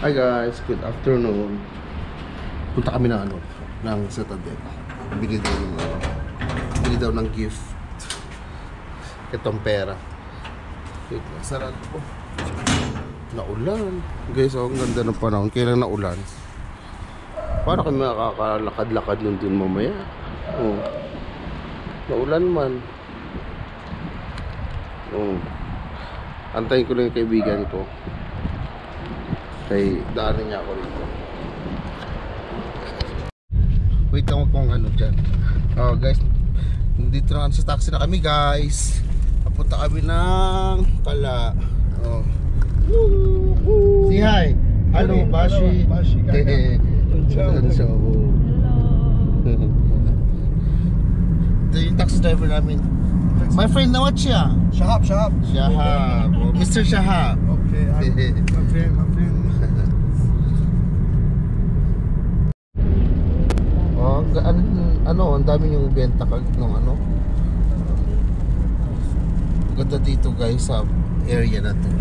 Hi guys, good afternoon. Punta kami ng ng Citadel. Bili daw ng gift. Itong pera. Wait lang, sarado po. Naulan. Guys, ang ganda ng panahon. Kailan naulan? Para kami makakalakad-lakad nun dun mamaya. Oh. Naulan man. Oh. Antayin ko lang yung kaibigan ko. Kay daanan niya ako rito. Wait lang kung ano dyan. Oh guys, dito na sa taxi na kami guys. Papunta kami ng Kala. Oh. Say hi. Hello, Bashi. Hello. Ito yung taxi driver namin. My friend na what siya? Shahab. Shahab. Oh, Mr. Shahab. Okay, my friend. Oh, ang dami yung benta ng ano. Ganda dito guys sa area na to.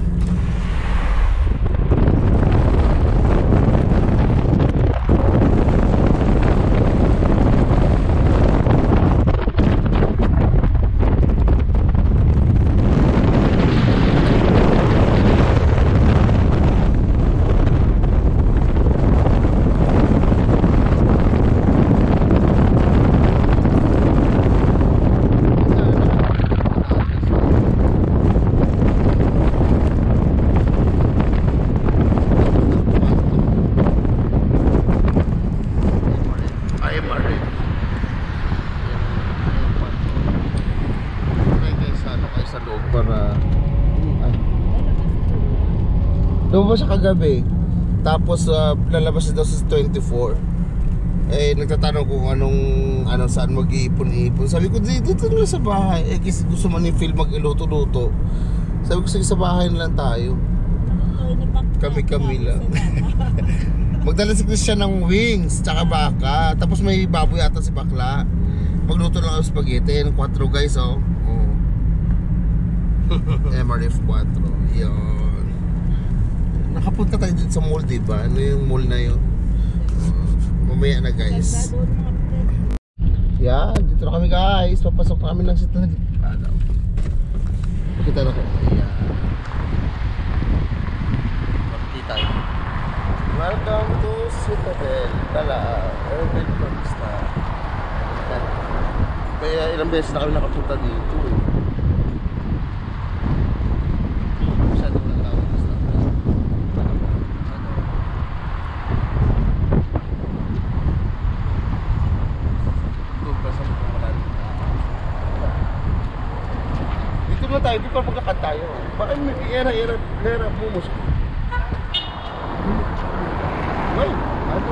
Lumabas siya kagabi. Tapos lalabas siya daw sa 24. Eh nagtatanong kung anong saan mag-iipon-ipon. Sabi ko dito na sa bahay. Eh kasi gusto man ni Phil mag-iluto-luto. Sabi ko sige sa bahay na lang tayo. Kami lang. Magdala si Christian ng wings tsaka baka. Tapos may baboy ata si bakla. Magluto lang ang spaghetti. 4 guys oh. MRF 4. Yun. Nakapunta tayo dito sa mall, diba? Ano yung mall na yun? Mamaya na guys. Yan, dito na kami guys. Papasok na kami ng Citadel. Kita na ko. Yan. Makikita tayo. Welcome to Citadel. Tala, Urban Pamista. Kaya ilang beses na kami nakapunta dito eh. Tayo, di pa magkakad tayo. Bakit may era bumos ko? Wait, ano?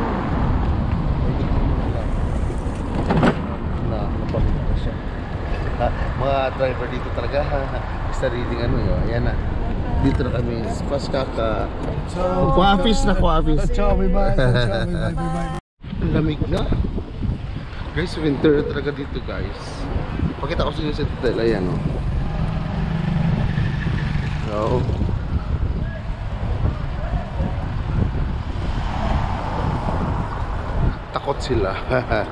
Napamit na siya. Mga driver dito talaga, sariling ano yun. Ayan na. Dito na kami. Paskaka. Kuafis na kuafis. Bye. Ang lamig na. Guys, winter talaga dito guys. Pakita ko sa inyo sa Citadel. Ayan o. No. Takot sila. Ang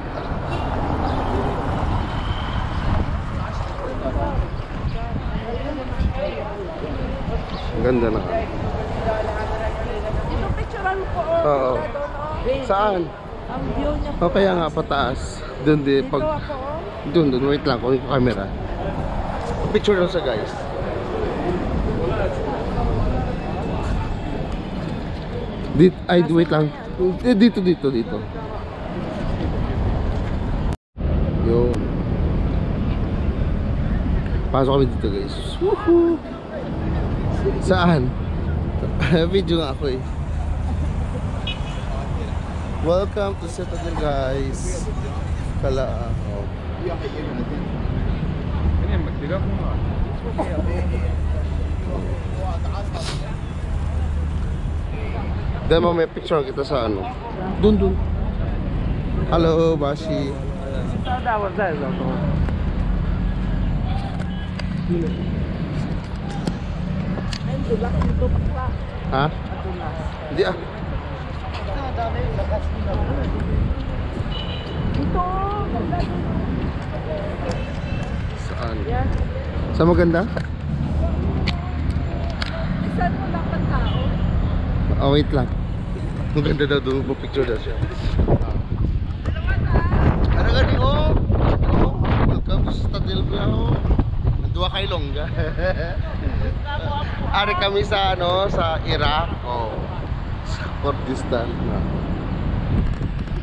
ganda na. Ito picturean ko. Oo. Saan? Ang view niya. O kaya nga pataas. Doon di pag doon wait lang kunin ko camera. Picture lang sa guys. Wait lang. Dito. Yo. Pasok kami dito guys. Woohoo! Saan? Video nga ako eh. Welcome to Citadel guys. Kala. Oh. Dahil may picture kita sa ano. Dun. Hello, Bashi. Ha? Hindi ah. Ito, ganda din. Saan? Yan. Saan maganda? Isan mo lang ang tao. Oh, wait lang. Maganda daw doon. Picture daw siya. Ano gani oh? Oh, welcome to Stadel Blau. Nandua kay Longga. Ari kami sa ano, sa Iraq. Oh. Sa Kurdistan.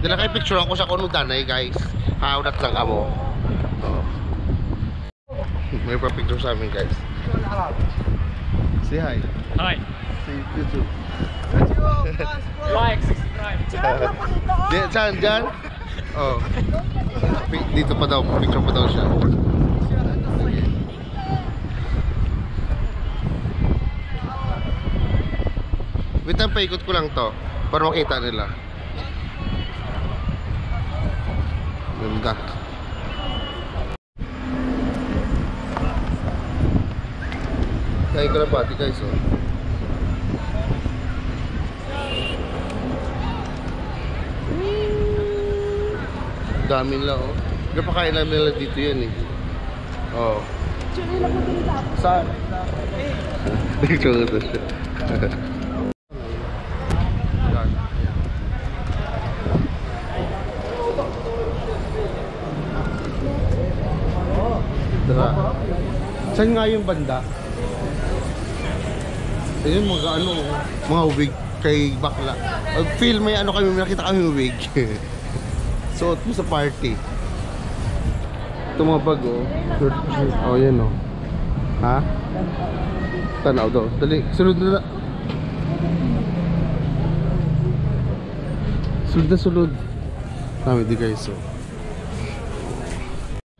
Dala kay picturean ko sa kuno danay, guys. Haudat lang amo. Oh. May pa-picture sa amin, guys. Say hi. Hi. Say YouTube. Like, subscribe. Diyan, diyan. Oh. Dito pa daw, picture pa daw siya. Wait lang, paikot ko lang to para makita nila. Ganda. Kain ko lang pati, guys, oh. Dami nila, oh. Napakain lang nila dito yan, eh. Oh. Saan? Dito ko to siya. Tara. Saan nga yung banda? Ayun, mga ano, mga wig kay bakla. Feel may ano kami, nakita kami wig. Suot mo sa party. Ito mga bag, oh. Oh, yan, oh. Ha? Tanaw daw. Dali, sunod na. Sunod na sunod. Tama di, guys, oh.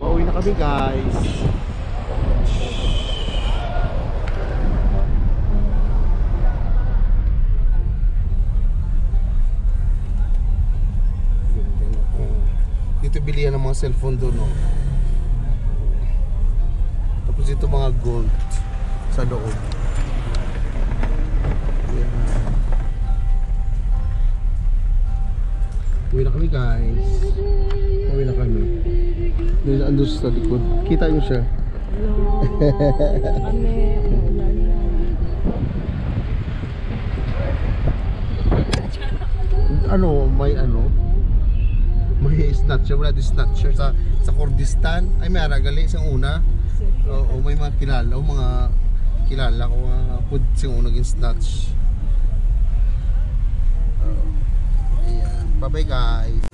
Pauwi na kami, guys. Dito bilihan ng mga cellphone doon, no? Tapos dito mga gold sa loob. Yan. Uwi na kami, guys. Uwi na kami. Doon andun sa likod. Kita nyo siya. Kami, ulan na. Ano, may snatcher, wala din snatcher sa Kurdistan. Ay, may aragali sa una. Oo, may mga kilala, mga kilala ko mga pud sing una gin snatch. Ayan. Bye bye, guys.